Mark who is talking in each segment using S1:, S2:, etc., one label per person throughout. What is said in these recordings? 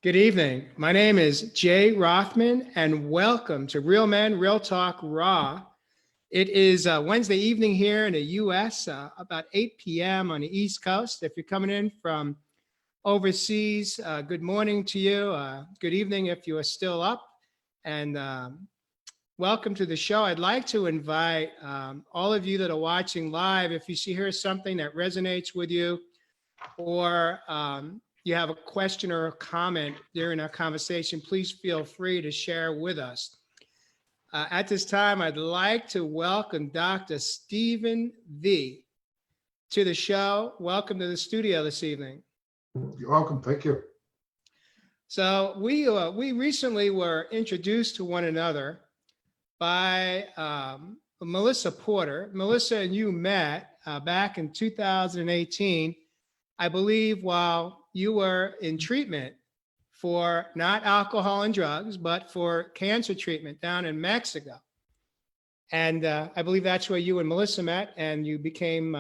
S1: Good evening. My name is Jay Rothman, and welcome to Real Men, Real Talk Raw. It is Wednesday evening here in the U.S., about 8 p.m. on the East Coast. If you're coming in from overseas, good morning to you. Good evening if you are still up. And welcome to the show. I'd like to invite all of you that are watching live, if you see here something that resonates with you, or you have a question or a comment during our conversation, please feel free to share with us. At this time, I'd like to welcome Dr. Stephen V to the show. Welcome to the studio this evening.
S2: You're welcome. Thank you.
S1: So we recently were introduced to one another by Melissa Porter. Melissa and you met back in 2018, I believe, while you were in treatment for not alcohol and drugs, but for cancer treatment down in Mexico. And I believe that's where you and Melissa met, and you became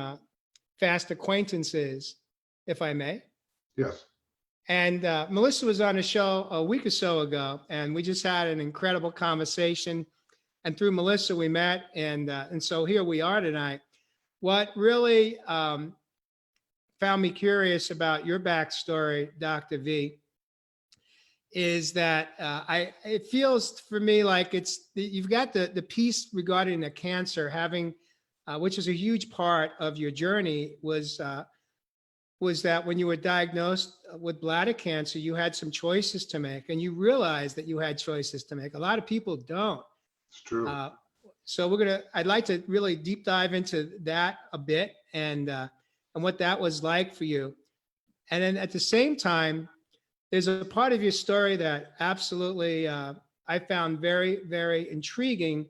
S1: fast acquaintances, if I may.
S2: Yes.
S1: And Melissa was on a show a week or so ago, and we just had an incredible conversation. And through Melissa, we met, and so here we are tonight. What really found me curious about your backstory, Dr. V, is that it feels for me like you've got the piece regarding the cancer, having, which is a huge part of your journey, was that when you were diagnosed with bladder cancer, you had some choices to make, and you realized that you had choices to make. A lot of people don't.
S2: It's true.
S1: So I'd like to really deep dive into that a bit, and what that was like for you. And then at the same time, there's a part of your story that absolutely I found very, very intriguing.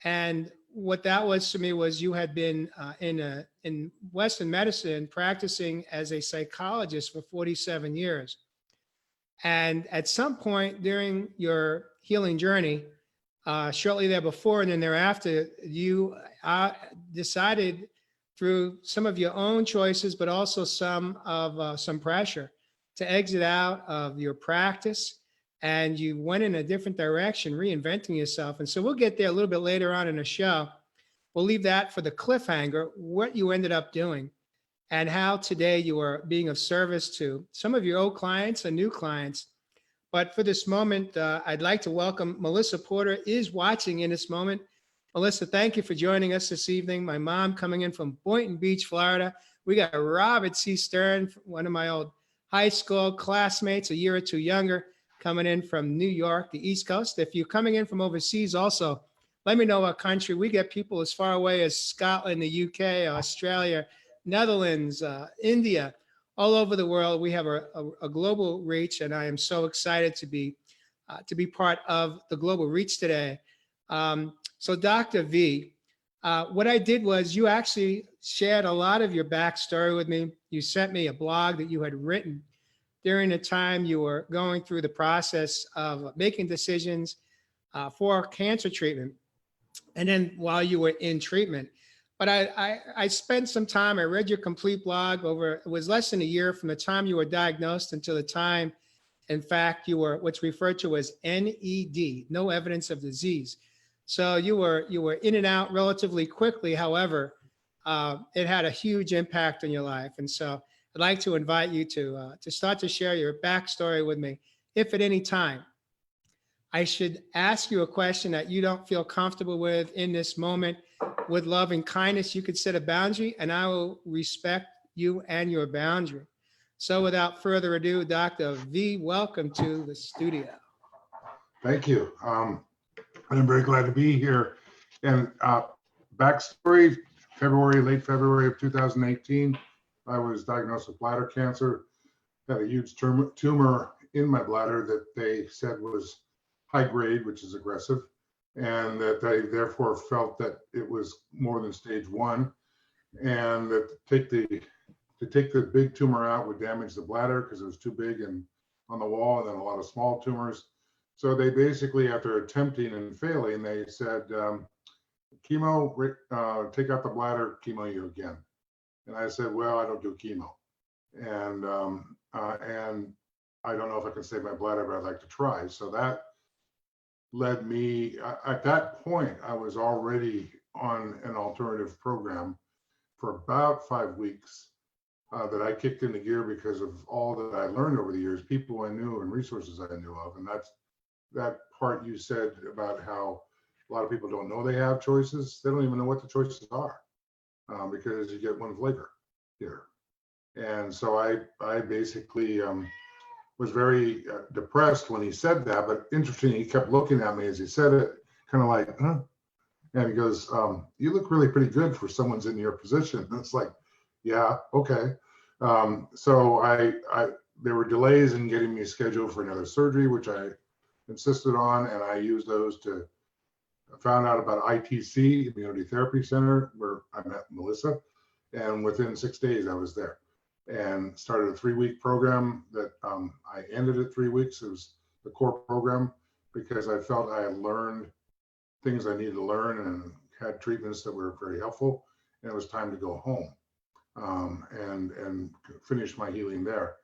S1: And what that was to me was you had been in Western medicine practicing as a psychologist for 47 years. And at some point during your healing journey, shortly there before and then thereafter, you decided through some of your own choices, but also some pressure, to exit out of your practice, and you went in a different direction, reinventing yourself. And so we'll get there a little bit later on in the show. We'll leave that for the cliffhanger, what you ended up doing, and how today you are being of service to some of your old clients and new clients. But for this moment, I'd like to welcome Melissa Porter is watching in this moment. Melissa, thank you for joining us this evening. My mom coming in from Boynton Beach, Florida. We got Robert C. Stern, one of my old high school classmates, a year or two younger, coming in from New York, the East Coast. If you're coming in from overseas also, let me know what country. We get people as far away as Scotland, the UK, Australia, Netherlands, India, all over the world. We have a global reach, and I am so excited to be part of the global reach today. So Dr. V, what I did was you actually shared a lot of your backstory with me. You sent me a blog that you had written during the time you were going through the process of making decisions for cancer treatment, and then while you were in treatment. But I spent some time, I read your complete blog it was less than a year from the time you were diagnosed until the time, in fact, you were what's referred to as NED, no evidence of disease. So you were in and out relatively quickly. However, it had a huge impact on your life. And so I'd like to invite you to start to share your backstory with me. If at any time I should ask you a question that you don't feel comfortable with in this moment, with love and kindness, you could set a boundary, and I will respect you and your boundary. So without further ado, Dr. V, welcome to the studio.
S2: Thank you. I'm very glad to be here. And backstory, late February of 2018, I was diagnosed with bladder cancer, had a huge tumor in my bladder that they said was high grade, which is aggressive, and that they therefore felt that it was more than stage 1, and that to take the big tumor out would damage the bladder because it was too big and on the wall, and then a lot of small tumors. So they basically, after attempting and failing, they said, chemo, take out the bladder, chemo you again. And I said, well, I don't do chemo. And I don't know if I can save my bladder, but I'd like to try. So that led me, at that point, I was already on an alternative program for about 5 weeks that I kicked into gear because of all that I learned over the years, people I knew and resources I knew of. And that's that part you said about how a lot of people don't know they have choices. They don't even know what the choices are because you get one flavor here. And so I basically was very depressed when he said that, but interesting, he kept looking at me as he said it, kind of like, huh? And he goes, you look really pretty good for someone's in your position. And it's like, yeah, okay. So there were delays in getting me scheduled for another surgery, which I insisted on, and I used those to found out about ITC, Immunity Therapy Center, where I met Melissa, and within 6 days I was there and started a 3-week program that I ended at 3 weeks. It was the core program because I felt I had learned things I needed to learn and had treatments that were very helpful, and it was time to go home and finish my healing there.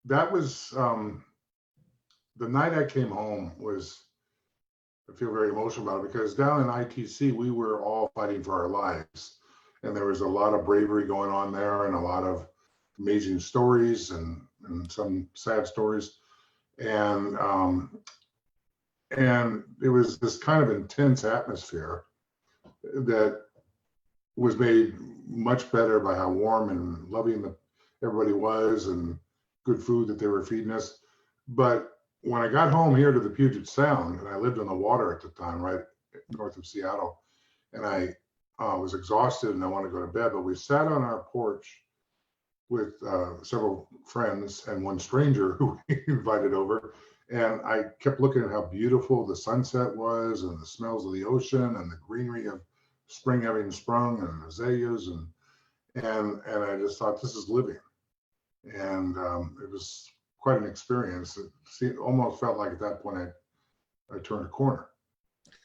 S2: That was the night I came home was, I feel very emotional about it because down in ITC, we were all fighting for our lives. And there was a lot of bravery going on there and a lot of amazing stories and some sad stories. And it was this kind of intense atmosphere that was made much better by how warm and loving everybody was and good food that they were feeding us. But when I got home here to the Puget Sound, and I lived on the water at the time, right north of Seattle, and I was exhausted and I wanted to go to bed, but we sat on our porch with several friends and one stranger who we invited over. And I kept looking at how beautiful the sunset was and the smells of the ocean and the greenery of spring having sprung and azaleas. And I just thought, this is living. And it was quite an experience. It almost felt like at that point I turned a corner.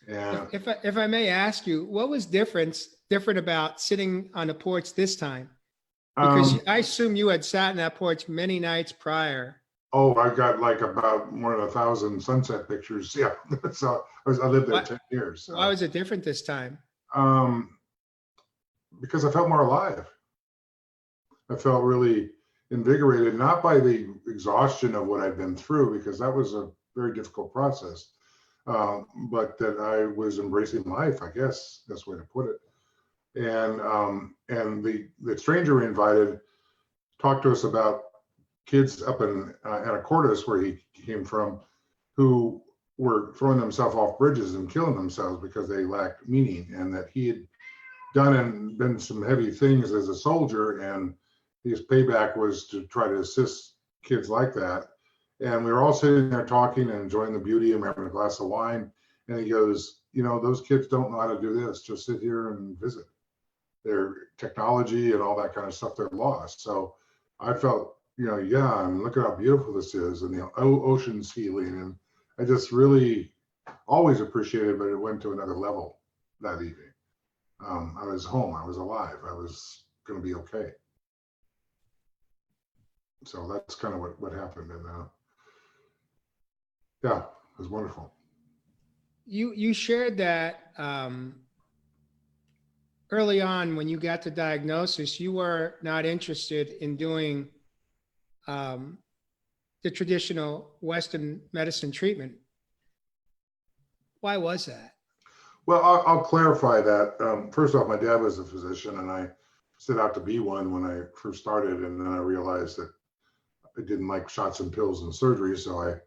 S2: And
S1: If I may ask you, what was different about sitting on the porch this time? Because I assume you had sat on that porch many nights prior.
S2: Oh, I got like about more than 1,000 sunset pictures. Yeah, so I lived there 10 years. So.
S1: Why was it different this time?
S2: Because I felt more alive. I felt really invigorated, not by the exhaustion of what I'd been through, because that was a very difficult process, but that I was embracing life, I guess that's the way to put it. And the stranger we invited talked to us about kids up in Anacortes, where he came from, who were throwing themselves off bridges and killing themselves because they lacked meaning, and that he had done and been some heavy things as a soldier, and his payback was to try to assist kids like that. And we were all sitting there talking and enjoying the beauty and having a glass of wine. And he goes, you know, those kids don't know how to do this. Just sit here and visit. Their technology and all that kind of stuff, they're lost. So I felt, you know, yeah, and look at how beautiful this is, and the ocean's healing. And I just really always appreciated, but it went to another level that evening. I was home, I was alive, I was going to be okay. So that's kind of what happened. And yeah, it was wonderful.
S1: You shared that early on when you got the diagnosis, you were not interested in doing the traditional Western medicine treatment. Why was that?
S2: Well, I'll clarify that. First off, my dad was a physician, and I set out to be one when I first started, and then I realized that I didn't like shots and pills and surgery, so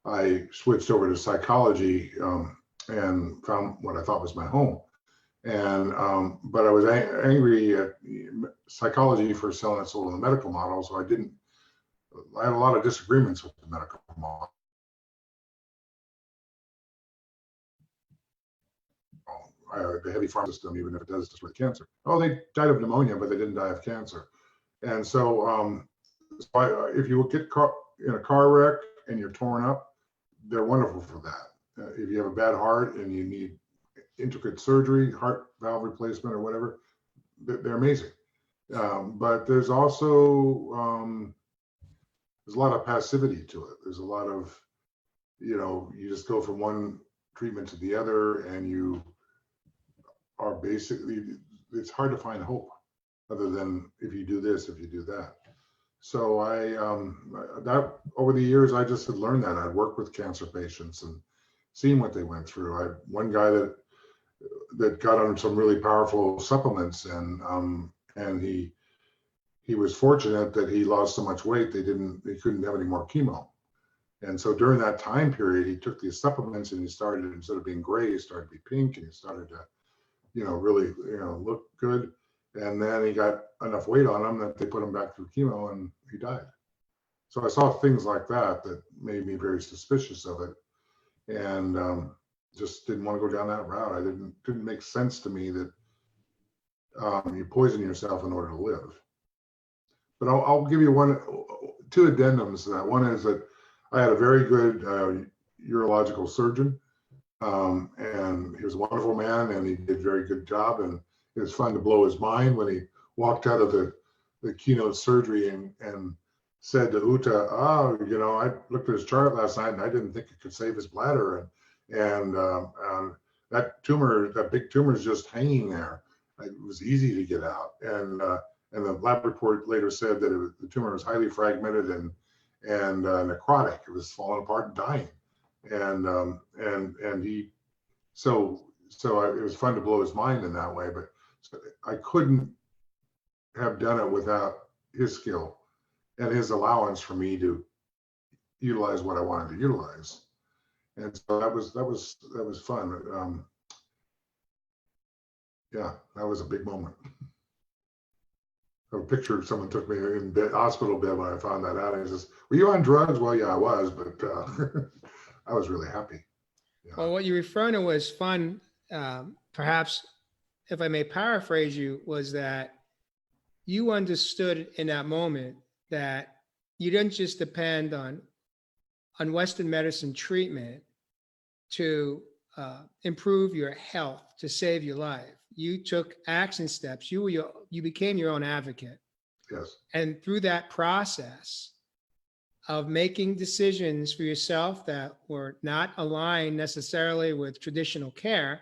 S2: I switched over to psychology and found what I thought was my home. And but I was angry at psychology for selling its soul in the medical model, so I had a lot of disagreements with the medical model. The heavy farm system, even if it does destroy cancer. Oh, they died of pneumonia, but they didn't die of cancer. And so, if you get caught in a car wreck and you're torn up, they're wonderful for that. If you have a bad heart and you need intricate surgery, heart valve replacement or whatever, they're amazing. But there's also there's a lot of passivity to it. There's a lot of, you just go from one treatment to the other, and you are basically, it's hard to find hope other than if you do this, if you do that. So that over the years, I just had learned that. I'd worked with cancer patients and seen what they went through. One guy that got on some really powerful supplements, and he was fortunate that he lost so much weight he couldn't have any more chemo. And so during that time period, he took these supplements, and he started, instead of being gray, he started to be pink, and he started to, really, look good. And then he got enough weight on him that they put him back through chemo, and he died. So I saw things like that made me very suspicious of it, and just didn't want to go down that route. I didn't make sense to me that you poison yourself in order to live. But I'll give you two addendums to that. One is that I had a very good urological surgeon, and he was a wonderful man, and he did a very good job. And it was fun to blow his mind when he walked out of the keynote surgery and said to Uta, I looked at his chart last night, and I didn't think it could save his bladder. And that big tumor is just hanging there. It was easy to get out. And the lab report later said that the tumor was highly fragmented and necrotic. It was falling apart and dying. And he, so it was fun to blow his mind in that way, but I couldn't have done it without his skill and his allowance for me to utilize what I wanted to utilize. And so that was fun. Yeah, that was a big moment. I have a picture of someone took me in hospital bed when I found that out. And he says, "Were you on drugs?" Well, yeah, I was, but I was really happy. Yeah.
S1: Well, what you're referring to was fun. Perhaps, if I may paraphrase you, was that you understood in that moment that you didn't just depend on Western medicine treatment to improve your health, to save your life. You took action steps. You became your own advocate.
S2: Yes.
S1: And through that process of making decisions for yourself that were not aligned necessarily with traditional care,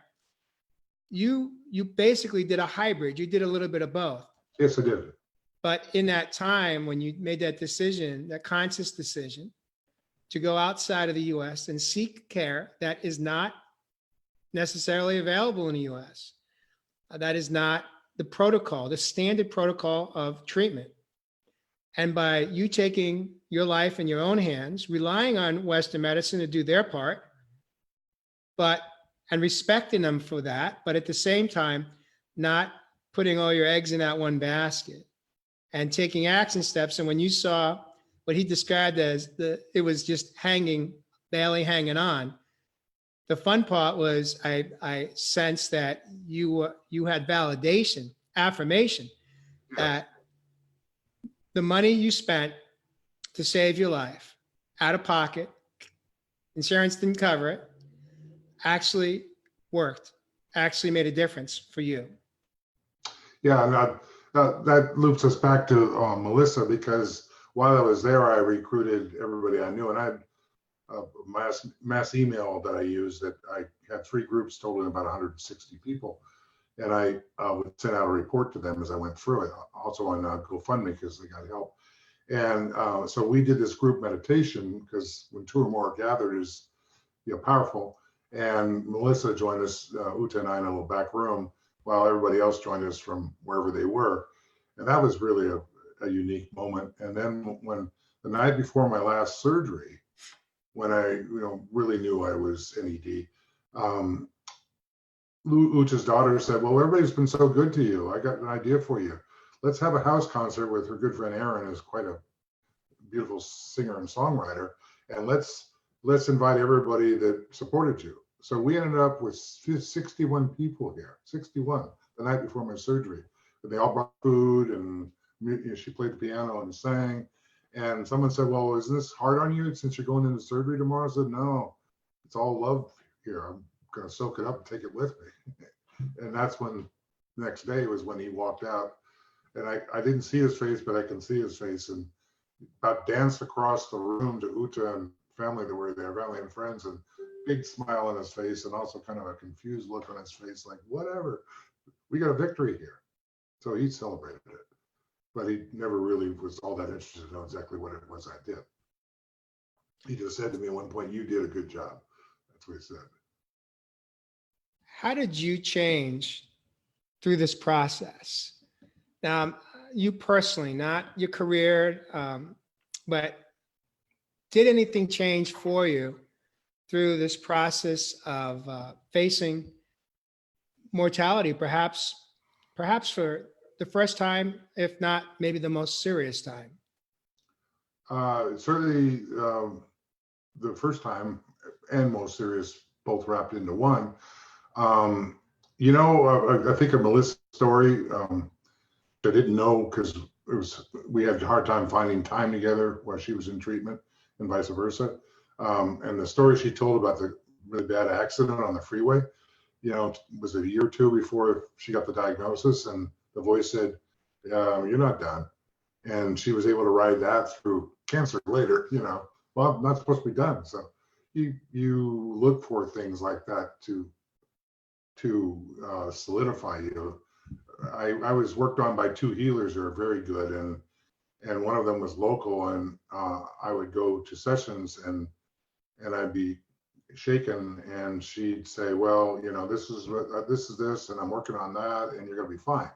S1: you basically did a hybrid. You did a little bit of both.
S2: Yes, I did.
S1: But in that time, when you made that decision, that conscious decision to go outside of the US and seek care that is not necessarily available in the US, that is not the protocol, the standard protocol of treatment. And by you taking your life in your own hands, relying on Western medicine to do their part, and respecting them for that, but at the same time, not putting all your eggs in that one basket and taking action steps. And when you saw what he described as it was just barely hanging on. The fun part was I sensed that you had validation, affirmation, that the money you spent to save your life out of pocket, insurance didn't cover it, actually worked, actually made a difference for you.
S2: Yeah, and that loops us back to Melissa, because while I was there, I recruited everybody I knew, and I had a mass email that I used that I had 3 groups totaling about 160 people. And I would send out a report to them as I went through it, also on GoFundMe, because they got help. And so we did this group meditation, because when 2 or more are gathered is powerful. And Melissa joined us, Uta and I, in a little back room, while everybody else joined us from wherever they were. And that was really a unique moment. And then when the night before my last surgery, when I really knew I was NED, Uta's daughter said, "Well, everybody's been so good to you. I got an idea for you. Let's have a house concert with her good friend Aaron, who's quite a beautiful singer and songwriter, and let's invite everybody that supported you." So we ended up with 61 people here, 61 the night before my surgery. But they all brought food, and she played the piano and sang. And someone said, "Well, isn't this hard on you since you're going into surgery tomorrow?" I said, "No, it's all love here. I'm going to soak it up and take it with me." And that's when the next day was when he walked out. And I didn't see his face, but I can see his face. And about danced across the room to Uta and family that were there, family and friends, and big smile on his face, and also kind of a confused look on his face, like, whatever, we got a victory here. So he celebrated it, but he never really was all that interested to know exactly what it was I did. He just said to me at one point, "You did a good job." That's what he said.
S1: How did you change through this process? Now, you personally, not your career, but did anything change for you through this process of facing mortality, perhaps for the first time, if not maybe the most serious time?
S2: Certainly, the first time and most serious, both wrapped into one. I think of Melissa's story. I didn't know because we had a hard time finding time together while she was in treatment, and vice versa. And the story she told about the really bad accident on the freeway, was a year or two before she got the diagnosis, and the voice said, "You're not done." And she was able to ride that through cancer later. Well, I'm not supposed to be done. So you look for things like that to solidify you. I was worked on by two healers who are very good, and one of them was local, and I would go to sessions and I'd be shaken, and she'd say, "Well, this is this, and I'm working on that, and you're gonna be fine."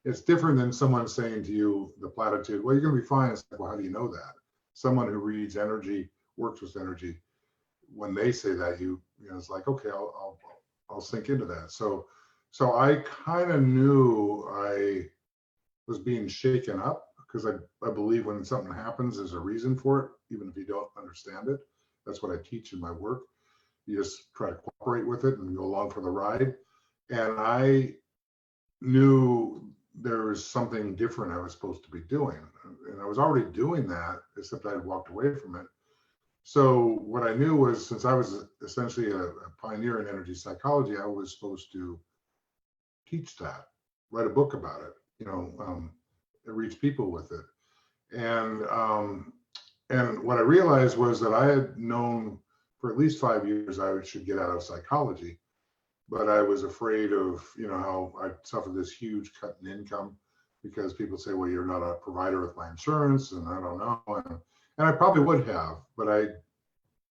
S2: It's different than someone saying to you the platitude, "Well, you're gonna be fine." It's like, well, how do you know that? Someone who reads energy, works with energy, when they say that, it's like, okay, I'll sink into that. So I kind of knew I was being shaken up, because I believe when something happens, there's a reason for it, even if you don't understand it. That's what I teach in my work. You just try to cooperate with it and go along for the ride. And I knew there was something different I was supposed to be doing. And I was already doing that, except I had walked away from it. So what I knew was, since I was essentially a pioneer in energy psychology, I was supposed to teach that, write a book about it, reach people with it. And what I realized was that I had known for at least 5 years I should get out of psychology, but I was afraid of, how I suffered this huge cut in income, because people say, "Well, you're not a provider with my insurance," and I don't know. And I probably would have, but I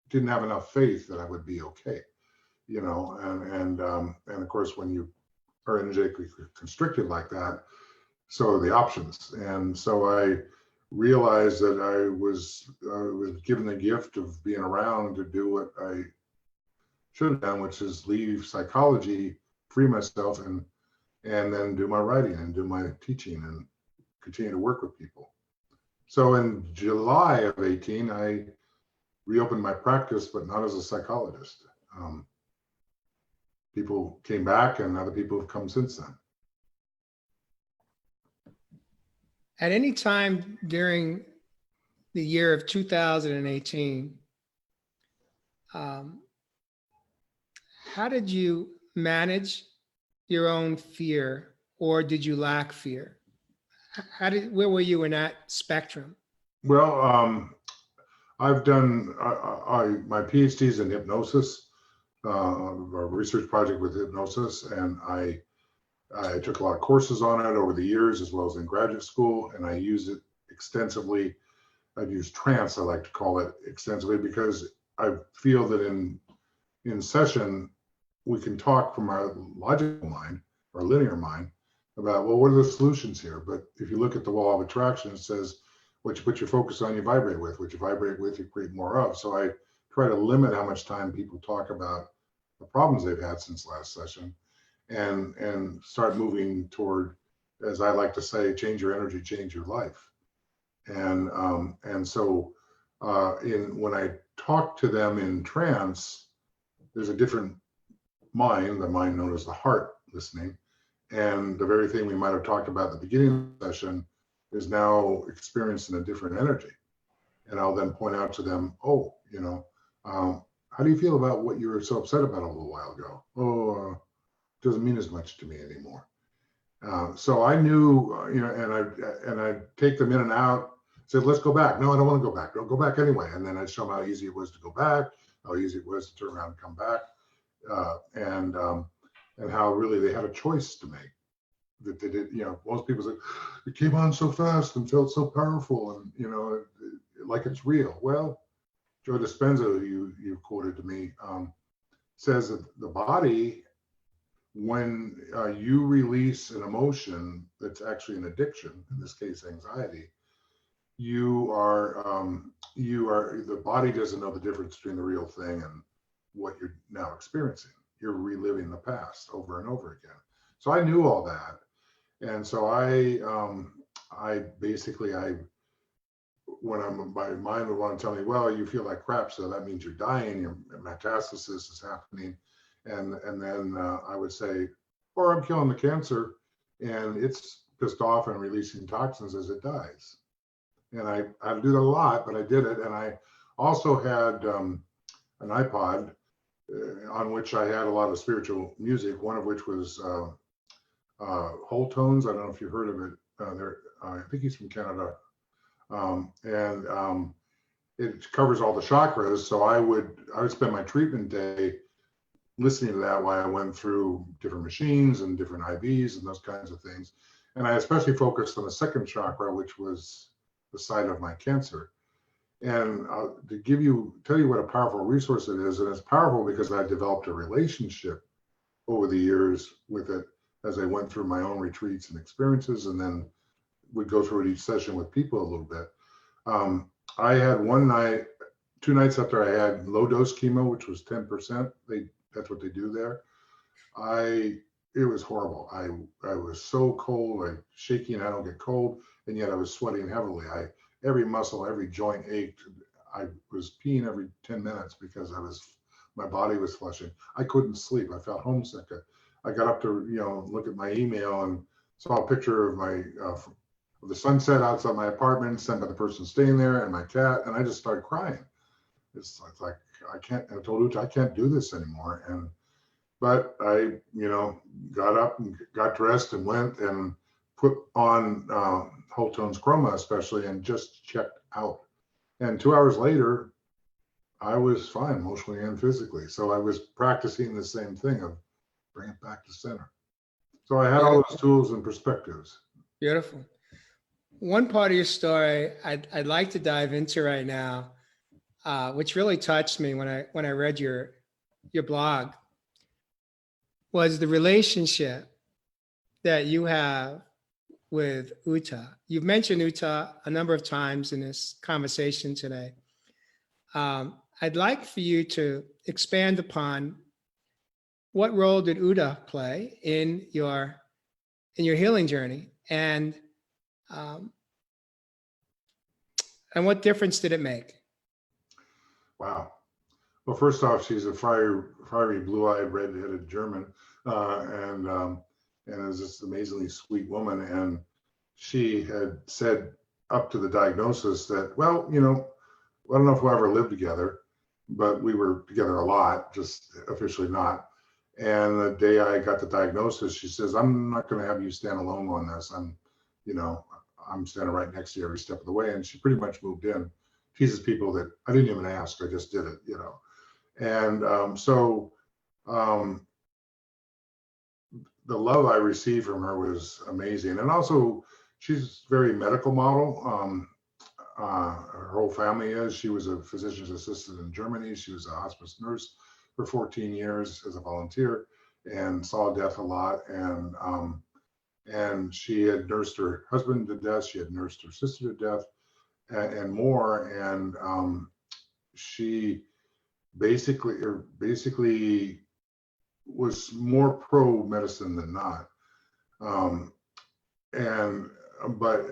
S2: didn't have enough faith that I would be okay, and of course, when you are energetically constricted like that, so are the options. And so I realized that I was given the gift of being around to do what I should have done, which is leave psychology, free myself, and then do my writing and do my teaching and continue to work with people. So in July of 18, I reopened my practice, but not as a psychologist. People came back, and other people have come since then.
S1: At any time during the year of 2018, how did you manage your own fear, or did you lack fear? Where were you in that spectrum?
S2: Well, I've done my PhD's in hypnosis, a research project with hypnosis, and I took a lot of courses on it over the years, as well as in graduate school, and I use it extensively. I've used trance, I like to call it, extensively, because I feel that in session, we can talk from our logical mind, or linear mind, about, well, what are the solutions here? But if you look at the law of attraction, it says, what you put your focus on, you vibrate with. What you vibrate with, you create more of. So I try to limit how much time people talk about the problems they've had since last session, and start moving toward, as I like to say, change your energy, change your life. And so when I talk to them in trance, there's a different mind, the mind known as the heart, listening. And the very thing we might have talked about at the beginning of the session is now experienced in a different energy. And I'll then point out to them, oh, how do you feel about what you were so upset about a little while ago? Oh, it doesn't mean as much to me anymore. So I knew, and I take them in and out. said, let's go back. No, I don't want to go back. Don't go back anyway. And then I'd show them how easy it was to go back, how easy it was to turn around and come back, and how really they had a choice to make. That they did, most people say, it came on so fast and felt so powerful, and like it's real. Well, Joe Dispenza, who you quoted to me, says that the body, when you release an emotion that's actually an addiction, in this case anxiety, the body doesn't know the difference between the real thing and what you're now experiencing. You're reliving the past over and over again. So I knew all that, and so when my mind would want to tell me, well, you feel like crap, so that means you're dying, your metastasis is happening, and then I would say, or I'm killing the cancer, and it's pissed off and releasing toxins as it dies. And I do that a lot, but I did it. And I also had an iPod on which I had a lot of spiritual music, one of which was Whole Tones. I don't know if you heard of it. I think he's from Canada. It covers all the chakras. So I would spend my treatment day listening to that while I went through different machines and different IVs and those kinds of things. And I especially focused on the second chakra, which was the site of my cancer. And to tell you what a powerful resource it is, and it's powerful because I developed a relationship over the years with it as I went through my own retreats and experiences, and then would go through it each session with people a little bit. I had 2 nights after I had low dose chemo, which was 10%. That's what they do there. It was horrible. I was so cold, shaking. I don't get cold, and yet I was sweating heavily. Every muscle, every joint ached. I was peeing every 10 minutes because my body was flushing. I couldn't sleep. I felt homesick. I got up to look at my email and saw a picture of of the sunset outside my apartment, sent by the person staying there, and my cat, and I just started crying. It's like I told Uta I can't do this anymore. But I, got up and got dressed and went and put on Whole Tones Chroma especially, and just checked out. And 2 hours later, I was fine emotionally and physically. So I was practicing the same thing of bring it back to center. So I had all those tools and perspectives.
S1: Beautiful. One part of your story I'd like to dive into right now, which really touched me when I read your blog, was the relationship that you have with Uta. You've mentioned Uta a number of times in this conversation today. I'd like for you to expand upon what role did Uta play in your healing journey, and what difference did it make?
S2: Wow. Well, first off, she's a fiery, blue-eyed, red-headed German, and is this amazingly sweet woman. And she had said up to the diagnosis that, well, I don't know if we'll ever live together, but we were together a lot, just officially not. And the day I got the diagnosis, she says, I'm not going to have you stand alone on this. I'm standing right next to you every step of the way. And she pretty much moved in. Teases people that I didn't even ask, I just did it, And the love I received from her was amazing. And also, she's very medical model. Her whole family is. She was a physician's assistant in Germany. She was a hospice nurse for 14 years as a volunteer and saw death a lot. And she had nursed her husband to death. She had nursed her sister to death and more. And she basically was more pro medicine than not.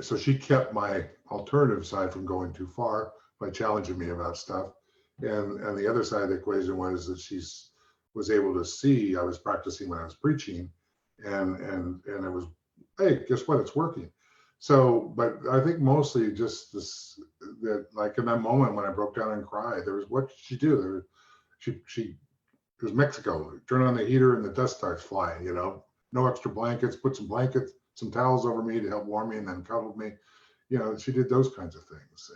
S2: So she kept my alternative side from going too far by challenging me about stuff. And the other side of the equation was that she was able to see I was practicing when I was preaching, and it was, hey, guess what? It's working. So, but I think mostly just that like in that moment when I broke down and cried, what did she do? It was Mexico. Turn on the heater and the dust starts flying, no extra blankets, put some blankets, some towels over me to help warm me, and then cuddled me. she did those kinds of things.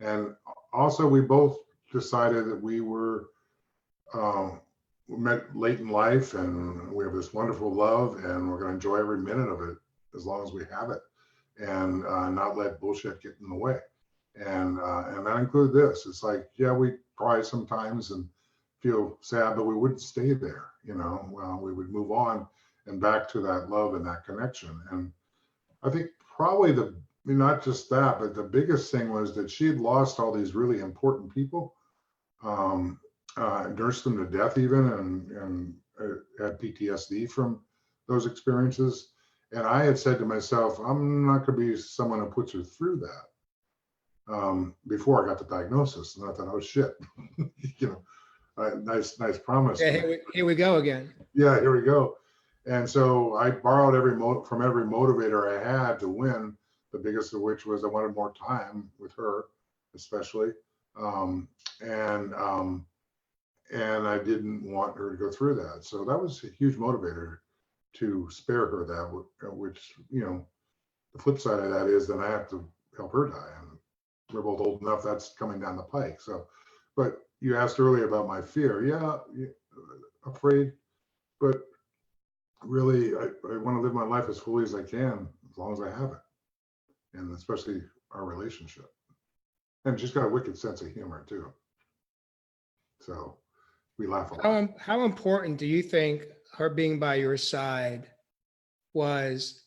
S2: And also we both decided that we met late in life, and we have this wonderful love, and we're going to enjoy every minute of it as long as we have it, and not let bullshit get in the way. And that included this. It's like, yeah, we cry sometimes and feel sad, but we wouldn't stay there. Well, we would move on and back to that love and that connection. And I think probably not just that, but the biggest thing was that she had lost all these really important people, nursed them to death even, and had PTSD from those experiences. And I had said to myself, I'm not going to be someone who puts her through that. Before I got the diagnosis, and I thought, oh shit, nice promise.
S1: Yeah, here we go again.
S2: Yeah, here we go. And so I borrowed from every motivator I had to win. The biggest of which was I wanted more time with her, especially, and I didn't want her to go through that. So that was a huge motivator to spare her that. Which the flip side of that is then I have to help her die, and we're both old enough. That's coming down the pike. So, but you asked earlier about my fear. Yeah, afraid, but really, I want to live my life as fully as I can, as long as I have it, and especially our relationship. And she's got a wicked sense of humor too. So we laugh a lot.
S1: How important do you think her being by your side was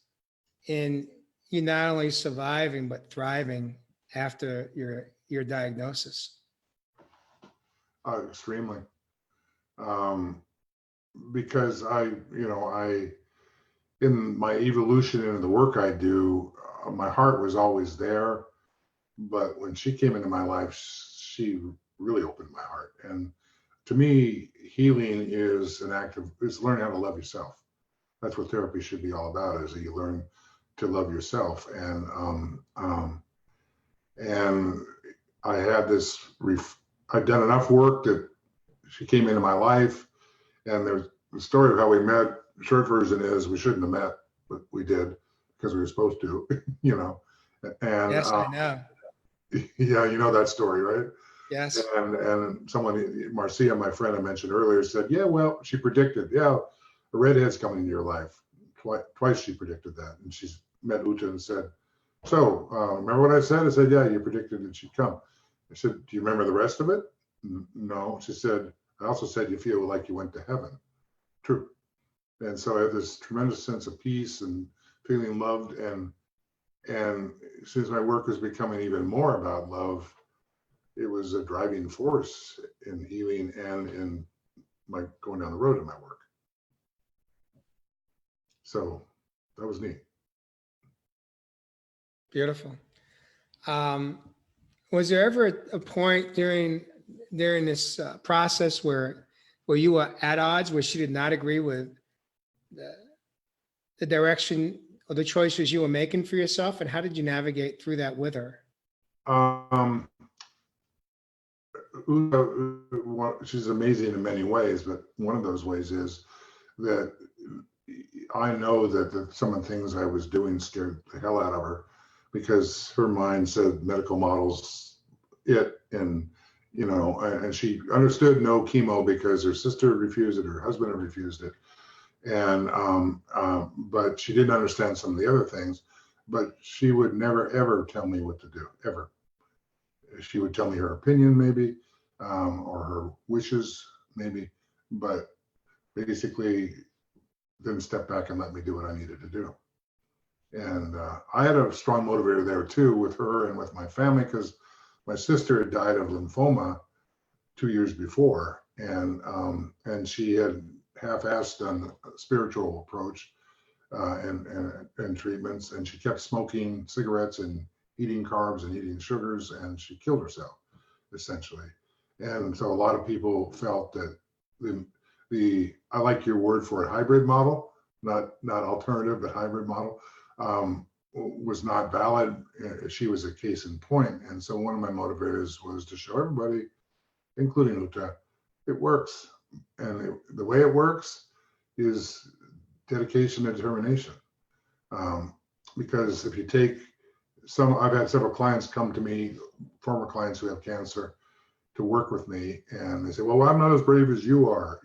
S1: in you not only surviving but thriving after your diagnosis?
S2: Extremely. Because I in my evolution into the work I do, my heart was always there. But when she came into my life, she really opened my heart. And to me, healing is learning how to love yourself. That's what therapy should be all about, is that you learn to love yourself. And I had I'd done enough work that she came into my life. And there's the story of how we met. Short version is we shouldn't have met, but we did because we were supposed to, And
S1: yes, I know.
S2: Yeah, you know that story, right?
S1: Yes.
S2: And someone, Marcia, my friend I mentioned earlier, said, yeah, well, she predicted, yeah, a redhead's coming into your life. Twice she predicted that. And she's met Uta and said, so remember what I said? I said, yeah, you predicted that she'd come. I said, do you remember the rest of it? No. She said, I also said you feel like you went to heaven. True. And so I have this tremendous sense of peace and feeling loved. And since my work was becoming even more about love, it was a driving force in healing and in my going down the road in my work. So that was neat.
S1: Beautiful. Was there ever a point during this process where you were at odds, where she did not agree with the direction or the choices you were making for yourself, and how did you navigate through that with her?
S2: She's amazing in many ways, but one of those ways is that I know that some of the things I was doing scared the hell out of her, because her mind said medical models and she understood no chemo because her sister refused it, her husband refused it, and but she didn't understand some of the other things. But she would never ever tell me what to do, ever. She would tell me her opinion maybe, or her wishes maybe, but basically then step back and let me do what I needed to do. And I had a strong motivator there too, with her and with my family, because my sister had died of lymphoma 2 years before, and she had half-assed done a spiritual approach and treatments, and she kept smoking cigarettes and eating carbs and eating sugars, and she killed herself essentially. And so a lot of people felt that the I like your word for it, hybrid model, not alternative, but hybrid model, was not valid. She was a case in point. And so one of my motivators was to show everybody, including Uta, it works. And the way it works is dedication and determination. Because if you take I've had several clients come to me, former clients who have cancer, to work with me, and they say, well, I'm not as brave as you are,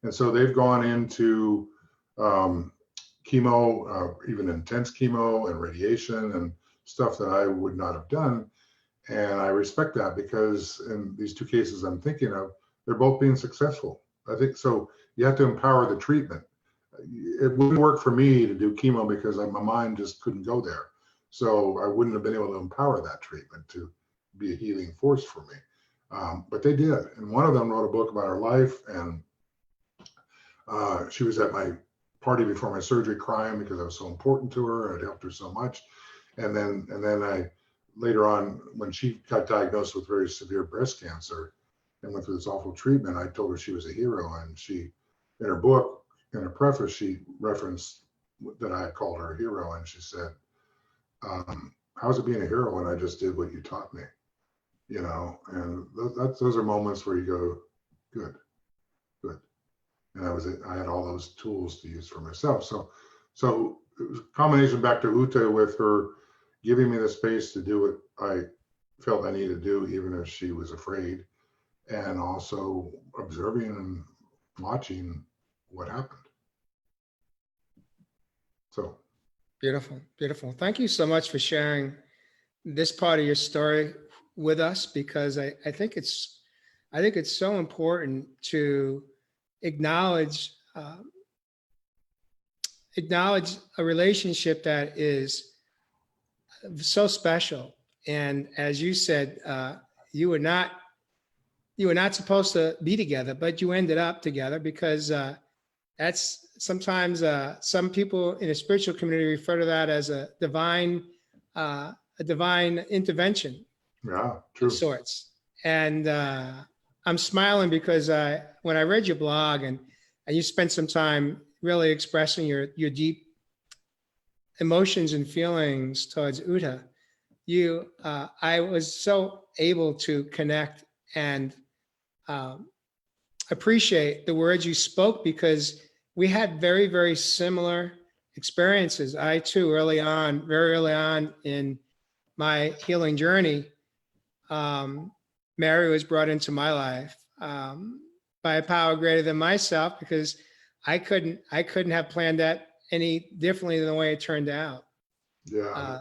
S2: and so they've gone into chemo, even intense chemo and radiation and stuff that I would not have done. And I respect that, because in these two cases I'm thinking of, they're both being successful. I think so. You have to empower the treatment. It wouldn't work for me to do chemo because my mind just couldn't go there. So I wouldn't have been able to empower that treatment to be a healing force for me. But they did. And one of them wrote a book about her life. And she was at my party before my surgery crying because I was so important to her. I'd helped her so much. And then I, later on, when she got diagnosed with very severe breast cancer and went through this awful treatment, I told her she was a hero. And she, in her book, in her preface, she referenced that I had called her a hero. And she said, how's it being a hero when I just did what you taught me? And those are moments where you go, good. And I had all those tools to use for myself. So it was a combination back to Uta, with her giving me the space to do what I felt I needed to do, even if she was afraid, and also observing and watching what happened. So.
S1: Beautiful, beautiful. Thank you so much for sharing this part of your story with us, because I think it's so important to acknowledge a relationship that is so special. And as you said, you were not supposed to be together, but you ended up together, because that's sometimes some people in a spiritual community refer to that as a divine intervention.
S2: Yeah, true.
S1: Of sorts. And I'm smiling because when I read your blog and you spent some time really expressing your deep emotions and feelings towards Uta, I was so able to connect and appreciate the words you spoke, because we had very, very similar experiences. I too, very early on in my healing journey, Mary was brought into my life by a power greater than myself, because I couldn't have planned that any differently than the way it turned out.
S2: Yeah.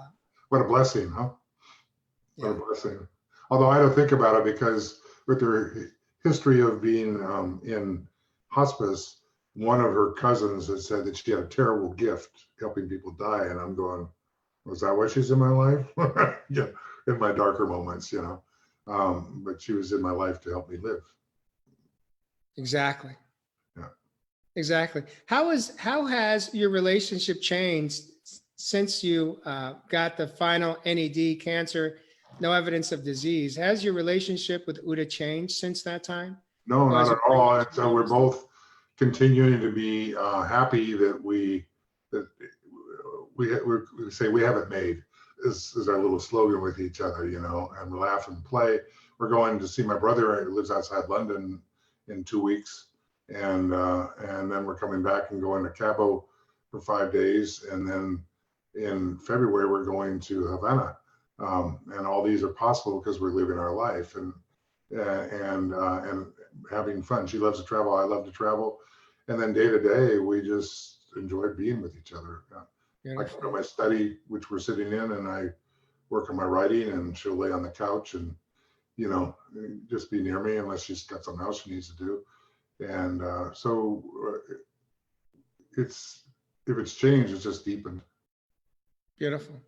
S2: What a blessing, huh? What
S1: Yeah.
S2: a blessing. Although I don't think about it, because with her history of being in hospice, one of her cousins had said that she had a terrible gift helping people die. And I'm going, was that why she's in my life? Yeah, in my darker moments, but she was in my life to help me live.
S1: Exactly.
S2: Yeah.
S1: Exactly. How has your relationship changed since you got the final NED, cancer, no evidence of disease? Has your relationship with Uta changed since that time?
S2: No, not at all. So we're both continuing to be happy that we say we have it made. Is our little slogan with each other, and we laugh and play. We're going to see my brother who lives outside London in 2 weeks, and then we're coming back and going to Cabo for 5 days, and then in February we're going to Havana, and all these are possible because we're living our life and having fun. She loves to travel, I love to travel, and then day to day we just enjoy being with each other. I come to my study, which we're sitting in, and I work on my writing, and she'll lay on the couch and just be near me unless she's got something else she needs to do. And so if it's changed, it's just deepened.
S1: Beautiful.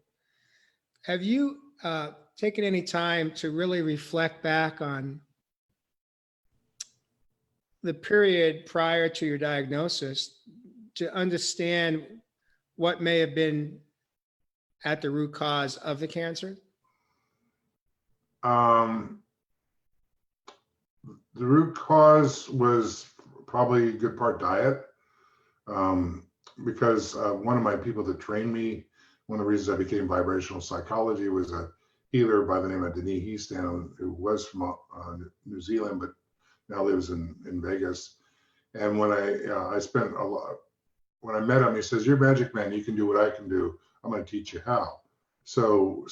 S1: Have you taken any time to really reflect back on the period prior to your diagnosis to understand what may have been at the root cause of the cancer?
S2: The root cause was probably a good part diet, because one of my people that trained me, one of the reasons I became vibrational psychology, was a healer by the name of Denis Heaston, who was from New Zealand, but now lives in Vegas. And when I spent a lot, when I met him, he says, "You're a magic man. You can do what I can do. I'm going to teach you how." So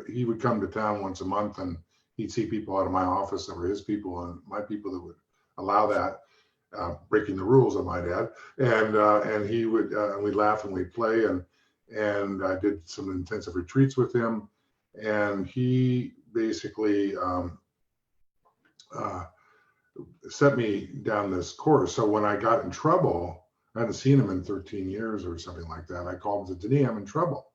S2: he would come to town once a month, and he'd see people out of my office that were his people and my people that would allow that, breaking the rules, I might add. And he would, we'd laugh and we'd play, and I did some intensive retreats with him. And he basically set me down this course. So when I got in trouble, I hadn't seen him in 13 years or something like that. I called him and said, Denis, I'm in trouble.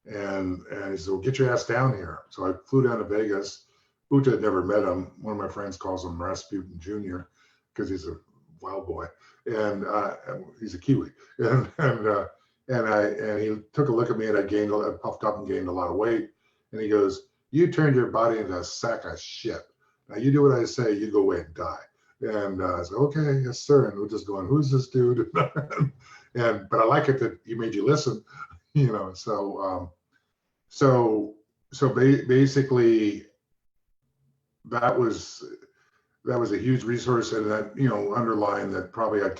S2: And he said, well, get your ass down here. So I flew down to Vegas. Uta had never met him. One of my friends calls him Rasputin Jr. because he's a wild boy, and he's a Kiwi. And he took a look at me, and I puffed up and gained a lot of weight. And he goes, you turned your body into a sack of shit. Now you do what I say, you go away and die. And I said, okay, yes, sir. And we're just going, who's this dude? But I like it that he made you listen, you know. Basically, that was a huge resource, and that, you know, underlined that probably I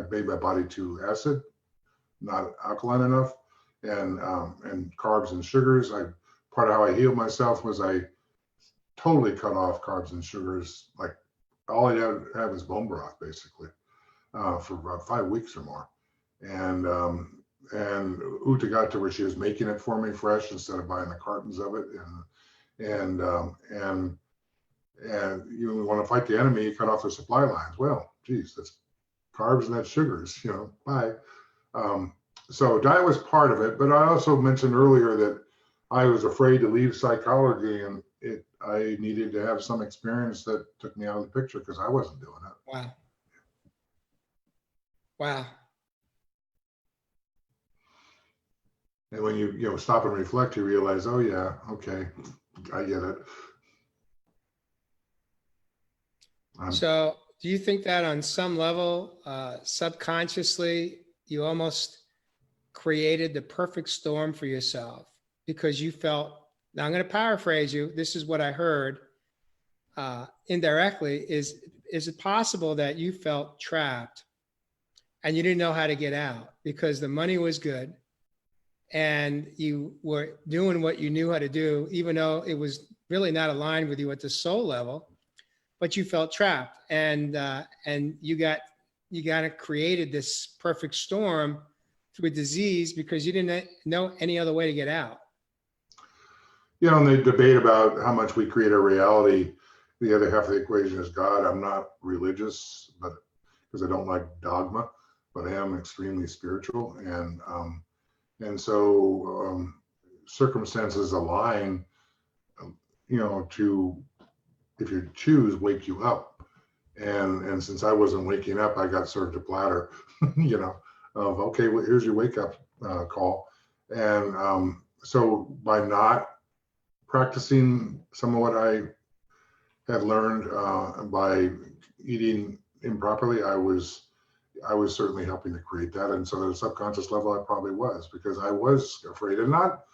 S2: made my body too acid, not alkaline enough, and carbs and sugars. Part of how I healed myself was I totally cut off carbs and sugars. Like all I had was bone broth basically for about 5 weeks or more, and Uta got to where she was making it for me fresh instead of buying the cartons of it, and you want to fight the enemy, you cut off their supply lines. Well, geez, that's carbs and that's sugars, you know, bye. So diet was part of it, but I also mentioned earlier that I was afraid to leave psychology, and I needed to have some experience that took me out of the picture because I wasn't doing it.
S1: Wow. Wow.
S2: And when you stop and reflect, you realize, oh yeah, okay, I get it.
S1: So do you think that on some level, subconsciously, you almost created the perfect storm for yourself because you felt, now I'm going to paraphrase you, this is what I heard indirectly, is it possible that you felt trapped and you didn't know how to get out because the money was good and you were doing what you knew how to do, even though it was really not aligned with you at the soul level, but you felt trapped, and you got created this perfect storm through a disease because you didn't know any other way to get out.
S2: You know, and the debate about how much we create our reality, the other half of the equation is God. I'm not religious, but because I don't like dogma, but I am extremely spiritual, and so circumstances align, you know, to, if you choose, wake you up. And since I wasn't waking up, I got served a platter, you know, of, okay, well, here's your wake up call. And so by not practicing some of what I had learned by eating improperly, I was certainly helping to create that. And so at a subconscious level, I probably was, because I was afraid, and not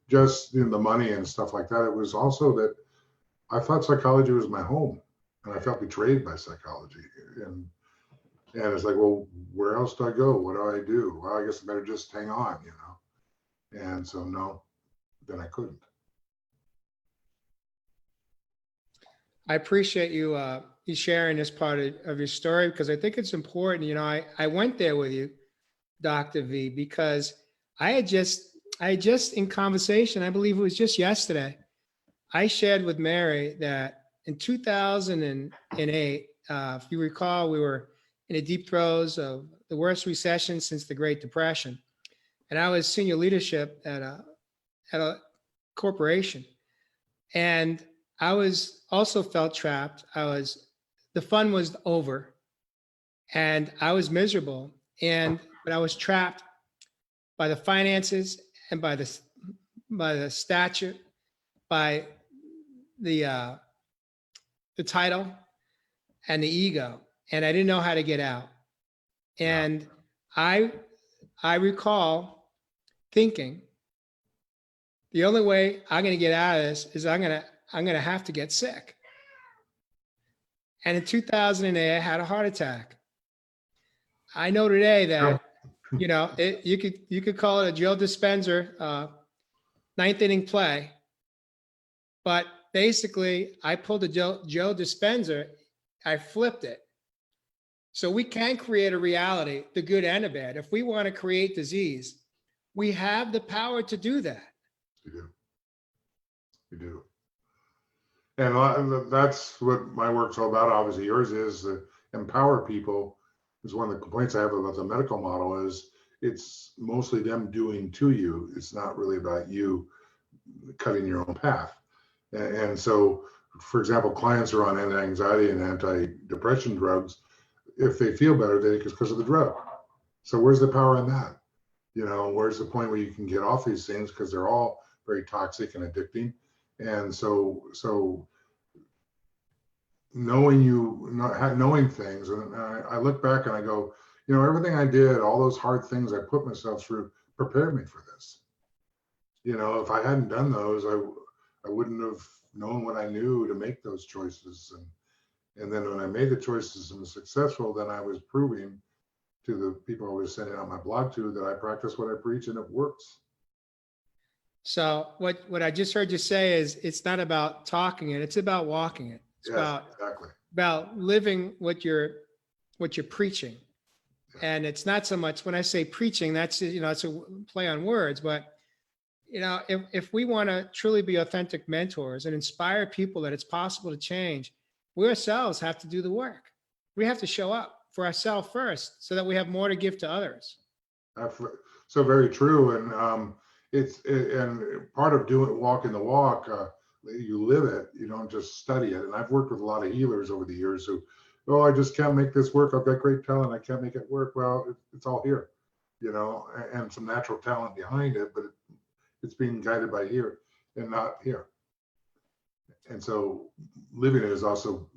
S2: just in the money and stuff like that. It was also that I thought psychology was my home, and I felt betrayed by psychology. And it's like, well, where else do I go? What do I do? Well, I guess I better just hang on, you know? And so, no, then I couldn't.
S1: I appreciate you sharing this part of your story, because I think it's important. You know, I went there with you, Dr. V, because I had just in conversation, I believe it was just yesterday, I shared with Mary that in 2008, if you recall, we were in the deep throes of the worst recession since the Great Depression. And I was senior leadership at a corporation. And I was also felt trapped. The fun was over and I was miserable. But I was trapped by the finances and by the stature, by the title and the ego. And I didn't know how to get out. And I recall thinking, the only way I'm going to get out of this is I'm going to have to get sick. And in 2008, I had a heart attack. I know today that, you know, you could call it a Joe Dispenza ninth inning play. But basically, I pulled a Joe Dispenza, I flipped it. So we can create a reality, the good and the bad. If we want to create disease, we have the power to do that.
S2: You do. You do. And that's what my work's all about. Obviously, yours is to empower people. Is one of the complaints I have about the medical model is it's mostly them doing to you. It's not really about you cutting your own path. And so, for example, clients are on anti-anxiety and anti-depression drugs. If they feel better, they think it's because of the drug. So where's the power in that? Where's the point where you can get off these things, because they're all very toxic and addicting. And so knowing things, and I look back and I go, everything I did, all those hard things I put myself through, prepared me for this. If I hadn't done those, I wouldn't have known what I knew to make those choices. And then when I made the choices and was successful, then I was proving to the people I was sending out my blog to that I practice what I preach and it works.
S1: So what I just heard you say is it's not about talking it, it's about walking it. It's about living what you're preaching. Yeah. And it's not so much, when I say preaching, that's, it's a play on words, but if we want to truly be authentic mentors and inspire people that it's possible to change, we ourselves have to do the work. We have to show up for ourselves first so that we have more to give to others.
S2: So very true. And and part of walking the walk, you live it, you don't just study it. And I've worked with a lot of healers over the years who, I just can't make this work. I've got great talent. I can't make it work. Well, it's all here, and some natural talent behind it, but it's being guided by here and not here. And so living it is also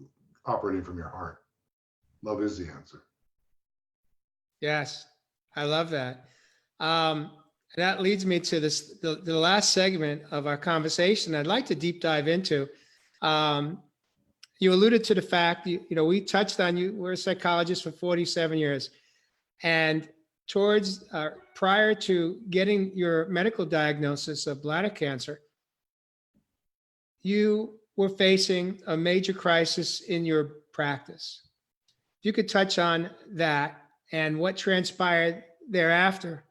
S2: operating from your heart. Love is the answer.
S1: Yes, I love that. That leads me to the last segment of our conversation I'd like to deep dive into. You alluded to the fact, we touched on you were a psychologist for 47 years. And prior to getting your medical diagnosis of bladder cancer, you were facing a major crisis in your practice. If you could touch on that and what transpired thereafter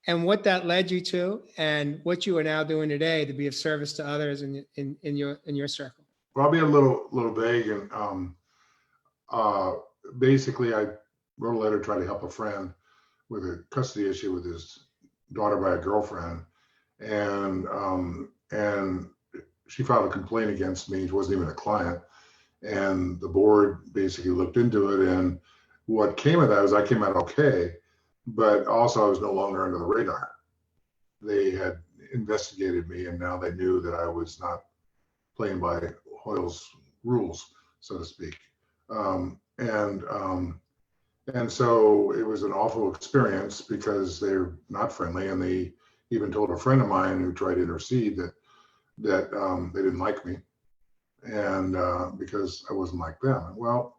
S1: and what that led you to and what you are now doing today to be of service to others in your circle.
S2: Well, I'll be a little vague, and basically I wrote a letter trying to help a friend with a custody issue with his daughter by a girlfriend, and she filed a complaint against me. She wasn't even a client, and the board basically looked into it, and what came of that was I came out okay, but also I was no longer under the radar. They had investigated me, and now they knew that I was not playing by Hoyle's rules, so to speak. And so it was an awful experience because they're not friendly, and they even told a friend of mine who tried to intercede that they didn't like me, and because I wasn't like them. Well,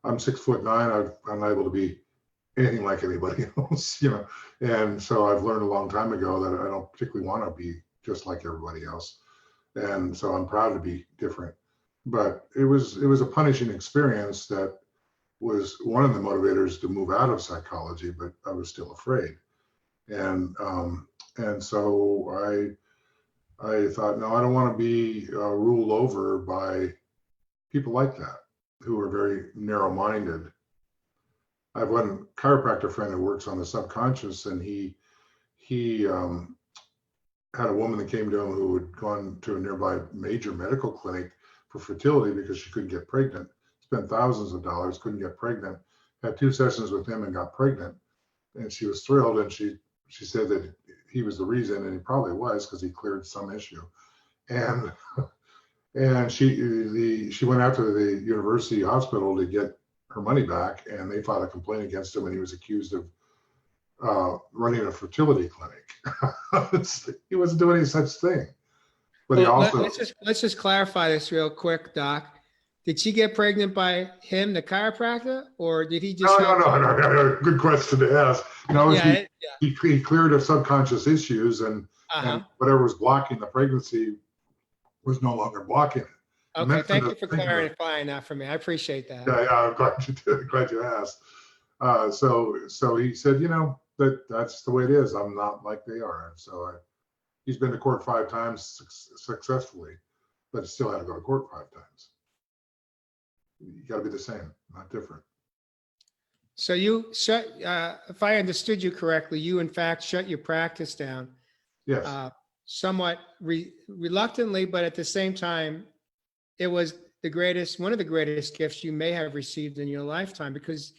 S2: I'm 6'9". I'm not able to be anything like anybody else, and so I've learned a long time ago that I don't particularly want to be just like everybody else, and so I'm proud to be different. But it was a punishing experience that was one of the motivators to move out of psychology, but I was still afraid, and so I thought, no, I don't want to be ruled over by people like that who are very narrow-minded. I have one chiropractor friend who works on the subconscious, and he had a woman that came to him who had gone to a nearby major medical clinic for fertility because she couldn't get pregnant, spent thousands of dollars, couldn't get pregnant, had 2 sessions with him and got pregnant. And she was thrilled, and she said that he was the reason, and he probably was because he cleared some issue. And she went out to the university hospital to get her money back, and they filed a complaint against him, and he was accused of running a fertility clinic. He wasn't doing any such thing. But well, he also
S1: let's just clarify this real quick, Doc. Did she get pregnant by him, the chiropractor, or did he just?
S2: No. Good question to ask. No, he cleared of subconscious issues, and
S1: Uh-huh.
S2: and whatever was blocking the pregnancy was no longer blocking it. And
S1: Okay.
S2: medicine
S1: Thank you
S2: doesn't
S1: for
S2: think of it.
S1: clarifying that for me. I appreciate that.
S2: Yeah, I'm glad you did. Glad you asked. So he said, that's the way it is. I'm not like they are. He's been to court 5 times successfulully, but still had to go to court 5 times. You got to be the same, not different.
S1: So you shut, if I understood you correctly, you in fact shut your practice down,
S2: Yes.
S1: somewhat reluctantly, but at the same time, it was one of the greatest gifts you may have received in your lifetime, because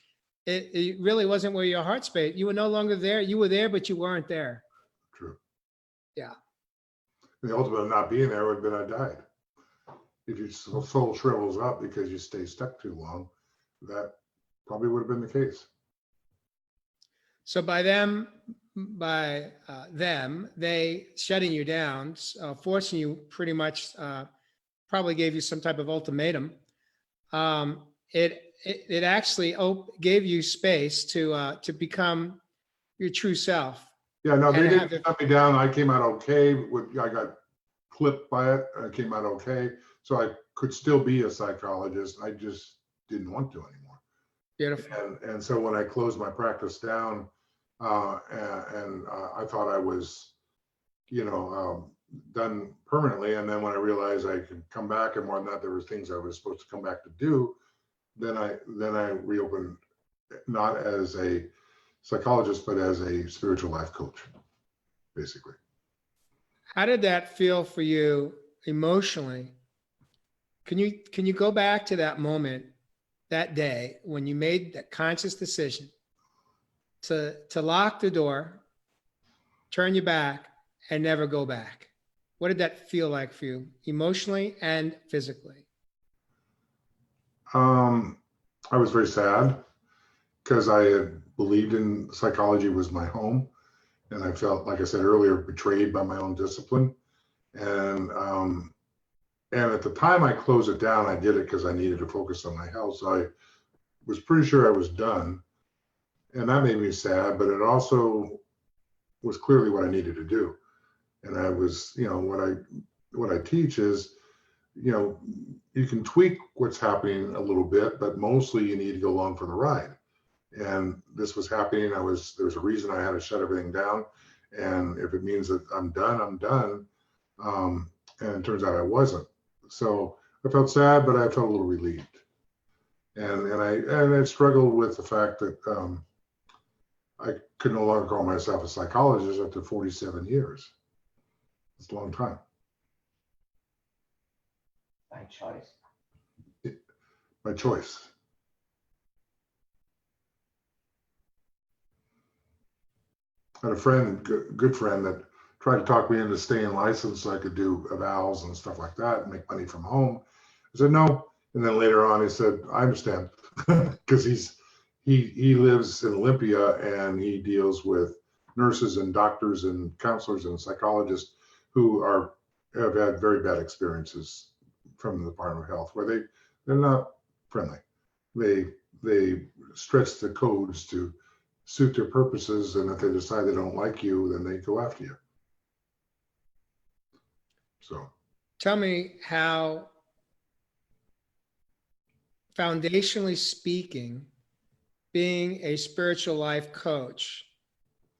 S1: it really wasn't where your heart space. You were no longer there. You were there, but you weren't there.
S2: True.
S1: Yeah.
S2: The ultimate of not being there would have been I died. If your soul shrivels up because you stay stuck too long, that probably would have been the case.
S1: So by them, they shutting you down, forcing you pretty much, probably gave you some type of ultimatum. It actually gave you space to become your true self.
S2: Yeah, no, they
S1: And
S2: didn't shut me down. I came out okay. I got clipped by it. I came out okay. So I could still be a psychologist. I just didn't want to anymore.
S1: Beautiful.
S2: And so when I closed my practice down, I thought I was, done permanently. And then when I realized I could come back, and more than that, there was things I was supposed to come back to do, then I reopened, not as a psychologist, but as a spiritual life coach, basically.
S1: How did that feel for you emotionally? Can you go back to that moment, that day when you made that conscious decision to lock the door, turn your back, and never go back? What did that feel like for you, emotionally and physically?
S2: I was very sad because I had believed in psychology was my home, and I felt, like I said earlier, betrayed by my own discipline. And at the time I closed it down, I did it because I needed to focus on my health. So I was pretty sure I was done, and that made me sad. But it also was clearly what I needed to do. And I was, what I teach is, you can tweak what's happening a little bit, but mostly you need to go along for the ride. And this was happening. There's a reason I had to shut everything down. And if it means that I'm done, I'm done. And it turns out I wasn't. So I felt sad, but I felt a little relieved. And I struggled with the fact that I could no longer call myself a psychologist after 47 years. It's a long time.
S3: By choice.
S2: By choice. I had a friend, good friend, that tried to talk me into staying licensed so I could do evals and stuff like that and make money from home. I said no. And then later on, he said, I understand, because he lives in Olympia and he deals with nurses and doctors and counselors and psychologists who have had very bad experiences from the Department of Health, where they're not friendly. They stretch the codes to suit their purposes, and if they decide they don't like you, then they go after you. So
S1: Tell me how, foundationally speaking, being a spiritual life coach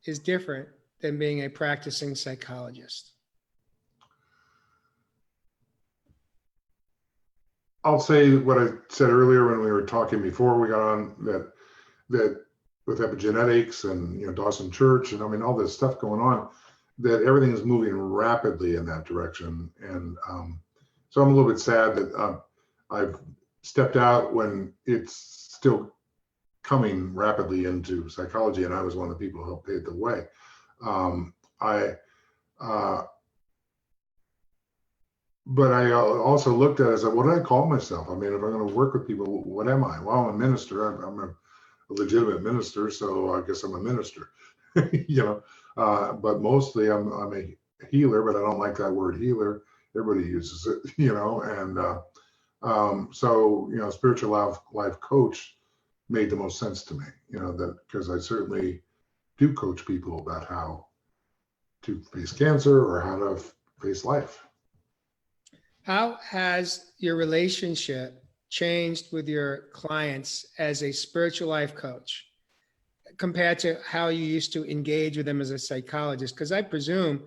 S1: is different than being a practicing psychologist.
S2: I'll say what I said earlier when we were talking before we got on, that with epigenetics and Dawson Church and all this stuff going on, that everything is moving rapidly in that direction. And so I'm a little bit sad that I've stepped out when it's still coming rapidly into psychology, and I was one of the people who helped pave the way. But I also looked at it as, what do I call myself? If I'm going to work with people, what am I? Well, I'm a minister. I'm a legitimate minister, so I guess I'm a minister. But mostly I'm a healer, but I don't like that word healer. Everybody uses it, and so spiritual life coach made the most sense to me, that because I certainly do coach people about how to face cancer or how to face life.
S1: How has your relationship changed with your clients as a spiritual life coach compared to how you used to engage with them as a psychologist? Because I presume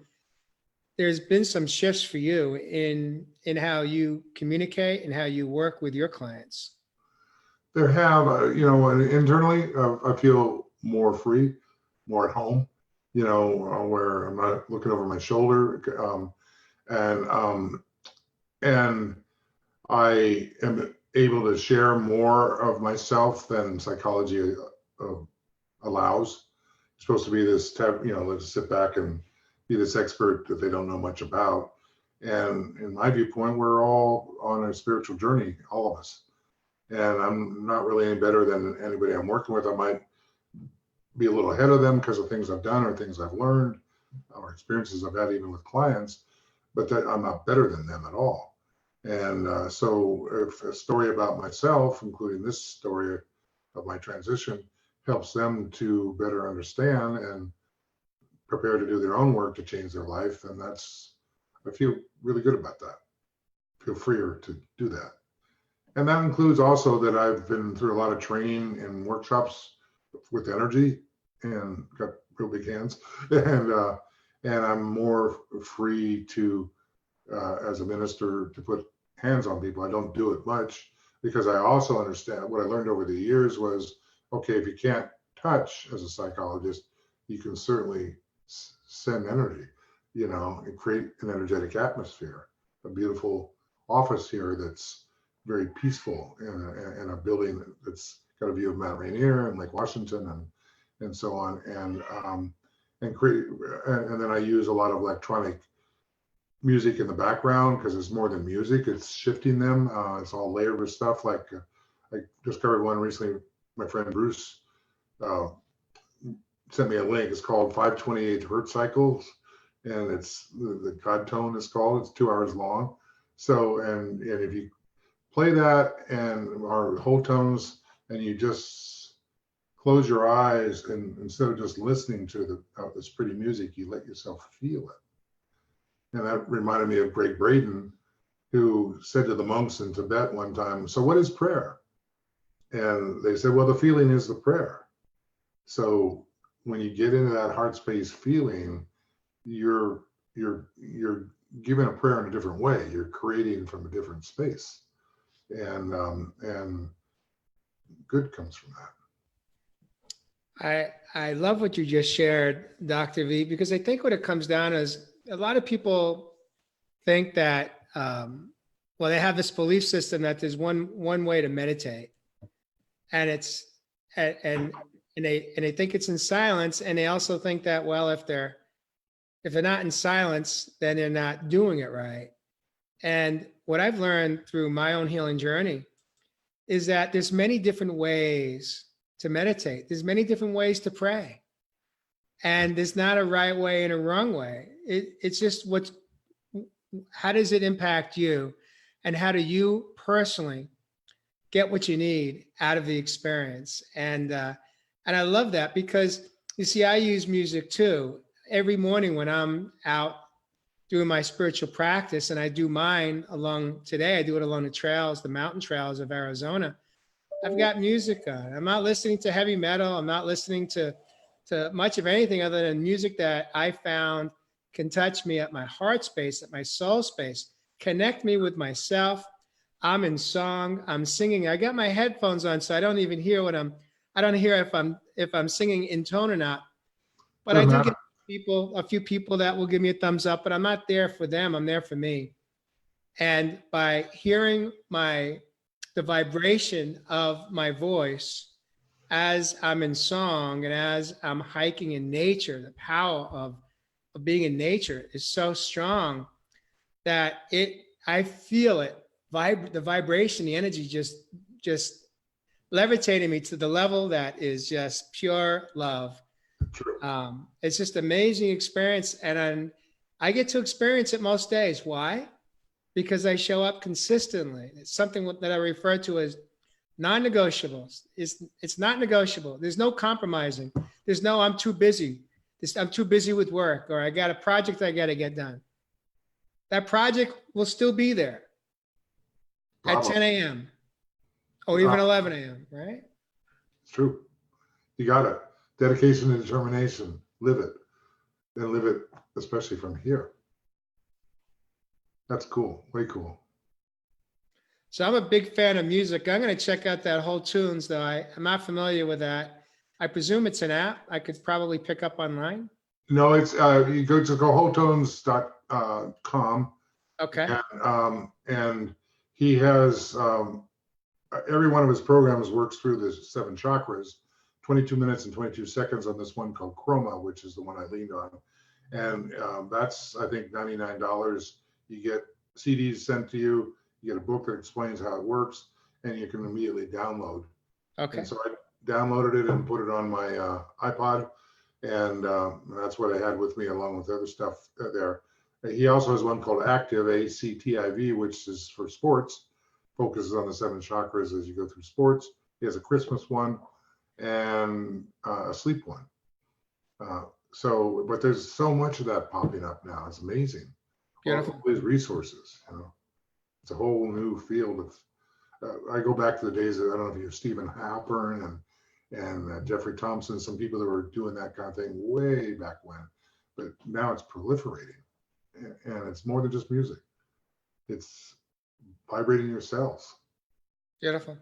S1: there's been some shifts for you in how you communicate and how you work with your clients.
S2: There have, and internally, I feel more free, more at home, where I'm not looking over my shoulder. And I am able to share more of myself than psychology allows. It's supposed to be this, let's sit back and be this expert that they don't know much about. And in my viewpoint, we're all on a spiritual journey, all of us. And I'm not really any better than anybody I'm working with. I might be a little ahead of them because of things I've done or things I've learned or experiences I've had even with clients, but that I'm not better than them at all. And so if a story about myself, including this story of my transition, helps them to better understand and prepare to do their own work to change their life, then I feel really good about that. I feel freer to do that. And that includes also that I've been through a lot of training and workshops with energy and got real big hands. And I'm more free to, as a minister, to put hands on people. I don't do it much because I also understand what I learned over the years was, okay, if you can't touch as a psychologist, you can certainly send energy, and create an energetic atmosphere, a beautiful office here that's very peaceful in a building that's got a view of Mount Rainier and Lake Washington and so on, and create, and then I use a lot of electronic music in the background because it's more than music, it's shifting them. It's all layered with stuff. Like I discovered one recently. My friend Bruce sent me a link. It's called 528 Hertz Cycles, and it's the God tone is called. It's 2 hours long. So and if you play that and our whole tones, and you just close your eyes, and instead of just listening to this pretty music, you let yourself feel it. And that reminded me of Greg Braden, who said to the monks in Tibet one time, "So what is prayer?" And they said, "Well, the feeling is the prayer." So when you get into that heart space feeling, you're giving a prayer in a different way. You're creating from a different space. And good comes from
S1: that. I love what you just shared, Dr. V, because I think what it comes down is a lot of people think that, they have this belief system that there's one way to meditate, and they think it's in silence, and they also think that, well, if they're not in silence, then they're not doing it right. And what I've learned through my own healing journey is that there's many different ways to meditate. There's many different ways to pray. And there's not a right way and a wrong way. It's just how does it impact you? And how do you personally get what you need out of the experience? And I love that because, you see, I use music too. Every morning when I'm out doing my spiritual practice, and I do mine today I do it along the trails, the mountain trails of Arizona. I've got music on. I'm not listening to heavy metal. I'm not listening to much of anything other than music that I found can touch me at my heart space, at my soul space, connect me with myself. I'm in song, I'm singing. I got my headphones on, so I don't even hear I don't hear if I'm singing in tone or not. But I do get a few people that will give me a thumbs up, but I'm not there for them. I'm there for me. And by hearing the vibration of my voice as I'm in song and as I'm hiking in nature, the power of being in nature is so strong that I feel it, the vibration, the energy just levitating me to the level that is just pure love. It's just amazing experience, and I get to experience it most days. Why? Because I show up consistently. It's something that I refer to as non-negotiables. It's not negotiable. There's no compromising. There's no I'm too busy. I'm too busy with work, or I got a project I got to get done. That project will still be there at 10 a.m. or even 11 a.m., right?
S2: It's true. You got it. Dedication and determination. Live it. And live it, especially from here. That's cool. Way cool.
S1: So I'm a big fan of music. I'm going to check out that Whole Tunes, though. I'm not familiar with that. I presume it's an app I could probably pick up online.
S2: No, it's you go to wholetones.com.
S1: Okay.
S2: And he has every one of his programs works through the 7 chakras, 22 minutes and 22 seconds on this one called Chroma, which is the one I leaned on. And that's, I think, $99. You get CDs sent to you. You get a book that explains how it works, and you can immediately download.
S1: Okay.
S2: And so I downloaded it and put it on my iPod, and that's what I had with me along with other stuff there. He also has one called Active, ACTIV, which is for sports, focuses on the 7 chakras as you go through sports. He has a Christmas one and a sleep one. But there's so much of that popping up now. It's amazing.
S1: Beautiful.
S2: All these resources, it's a whole new field of. I go back to the days of, I don't know if you have Stephen Halpern and Jeffrey Thompson, some people that were doing that kind of thing way back when, but now it's proliferating, and it's more than just music. It's vibrating your cells.
S1: Beautiful.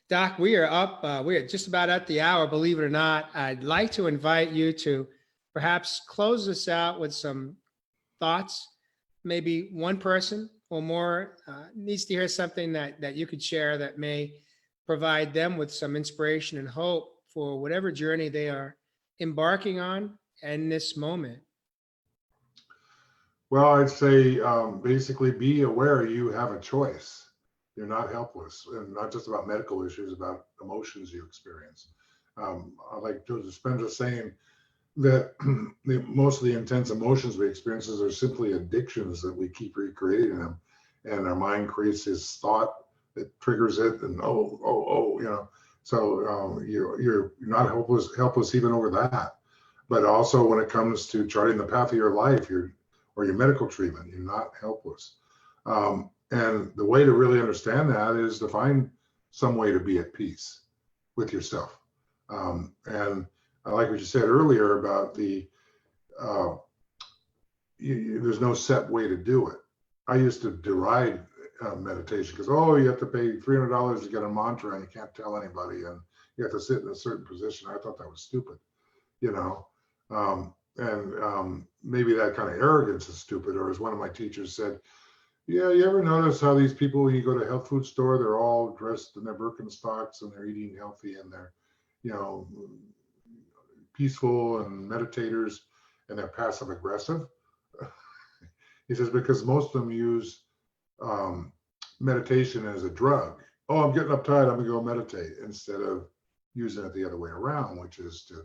S1: Doc, we are up. We are just about at the hour, believe it or not. I'd like to invite you to perhaps close this out with some thoughts. Maybe one person or more needs to hear something that you could share that may provide them with some inspiration and hope for whatever journey they are embarking on in this moment.
S2: Well, I'd say basically be aware you have a choice. You're not helpless, and not just about medical issues, about emotions you experience. Like Joseph Spencer saying that most of the intense emotions we experience are simply addictions that we keep recreating them, and our mind creates this thought that triggers it, and So you're not helpless even over that. But also when it comes to charting the path of your life, or your medical treatment, you're not helpless. And the way to really understand that is to find some way to be at peace with yourself. And I like what you said earlier about there's no set way to do it. I used to deride meditation because, you have to pay $300 to get a mantra and you can't tell anybody, and you have to sit in a certain position. I thought that was stupid, maybe that kind of arrogance is stupid. Or as one of my teachers said, yeah, you ever notice how these people, when you go to a health food store, they're all dressed in their Birkenstocks and they're eating healthy and they're, peaceful and meditators, and they're passive aggressive? He says, because most of them use meditation as a drug. Oh, I'm getting uptight, I'm gonna go meditate, instead of using it the other way around, which is to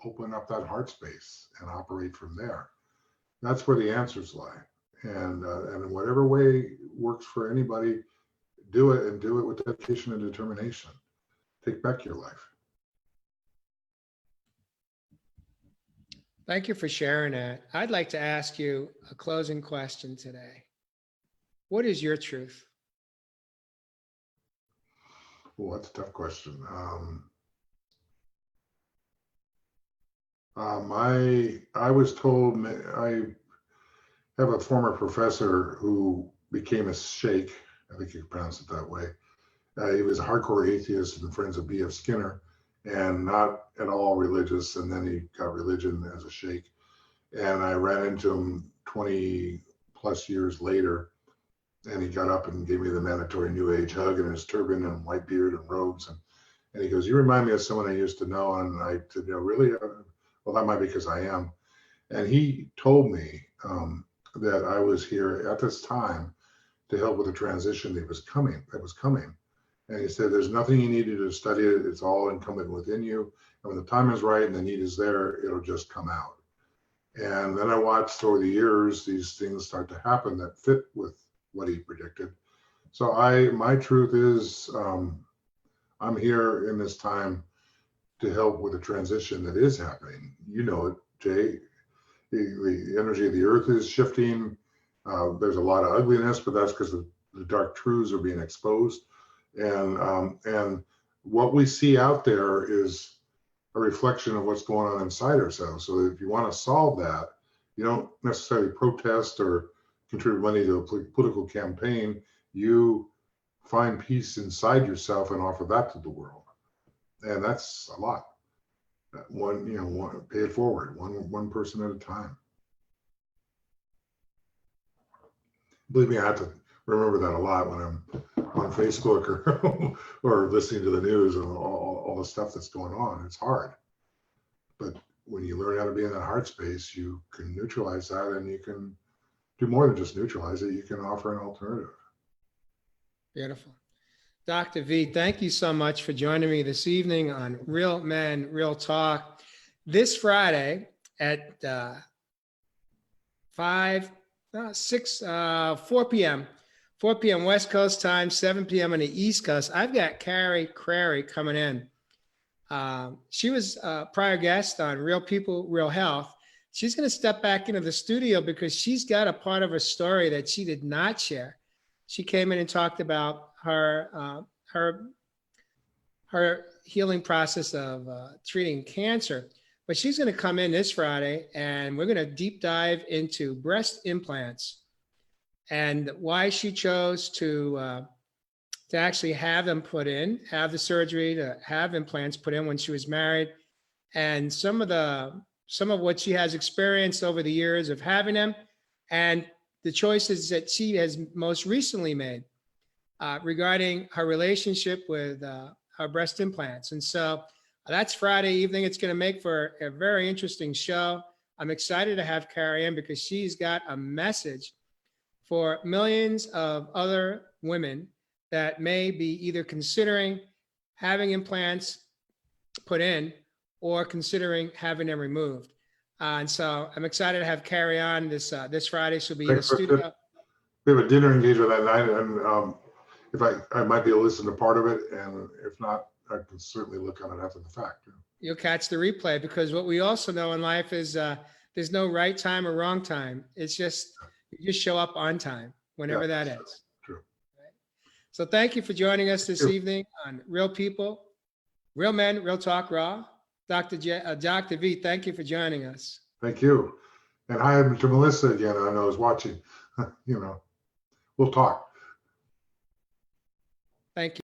S2: open up that heart space and operate from there. That's where the answers lie. And in whatever way works for anybody, do it, and do it with dedication and determination. Take back your life.
S1: Thank you for sharing that. I'd like to ask you a closing question today. What is your truth?
S2: Well, that's a tough question. I was told, I have a former professor who became a sheikh. I think you can pronounce it that way. He was a hardcore atheist and friends of B.F. Skinner, and not at all religious. And then he got religion as a sheikh. And I ran into him 20 plus years later, and he got up and gave me the mandatory New Age hug in his turban and white beard and robes. And he goes, "You remind me of someone I used to know." And I said, really? Well, that might be because I am. And he told me that I was here at this time to help with the transition that was coming. And he said, there's nothing you need to do to study it. It's all incumbent within you. And when the time is right and the need is there, it'll just come out. And then I watched over the years, these things start to happen that fit with what he predicted. So my truth is, I'm here in this time to help with the transition that is happening. You know it, Jay. The energy of the earth is shifting. There's a lot of ugliness, but that's because the dark truths are being exposed. And what we see out there is a reflection of what's going on inside ourselves. So if you want to solve that, you don't necessarily protest or contribute money to a political campaign. You find peace inside yourself and offer that to the world. And that's a lot. Pay it forward, one person at a time. Believe me, I have to remember that a lot when I'm on Facebook or listening to the news and all the stuff that's going on. It's hard. But when you learn how to be in that heart space, you can neutralize that, and you can do more than just neutralize it. You can offer an alternative.
S1: Beautiful. Dr. V, thank you so much for joining me this evening on Real Men, Real Talk. This Friday at 4 p.m. West Coast time, 7 p.m. on the East Coast. I've got Carrie Crary coming in. She was a prior guest on Real People, Real Health. She's going to step back into the studio because she's got a part of her story that she did not share. She came in and talked about her healing process of treating cancer. But she's going to come in this Friday, and we're going to deep dive into breast implants and why she chose to actually have them put in, have the surgery to have implants put in when she was married, and some of what she has experienced over the years of having them, and the choices that she has most recently made regarding her relationship with her breast implants. And so that's Friday evening. It's going to make for a very interesting show. I'm excited to have Carrie in because she's got a message for millions of other women that may be either considering having implants put in or considering having them removed. And so I'm excited to have Carrie on this Friday. She'll be in the studio.
S2: We have a dinner engagement that night, and if I might be able to listen to part of it, and if not, I can certainly look on it after the fact.
S1: You'll catch the replay, because what we also know in life is there's no right time or wrong time. It's just you just show up on time, whenever that is.
S2: True.
S1: Right? So thank you for joining us this evening on Real People, Real Men, Real Talk Raw. Dr. V, thank you for joining us.
S2: Thank you. And hi to Melissa again. I know is watching. We'll talk.
S1: Thank you.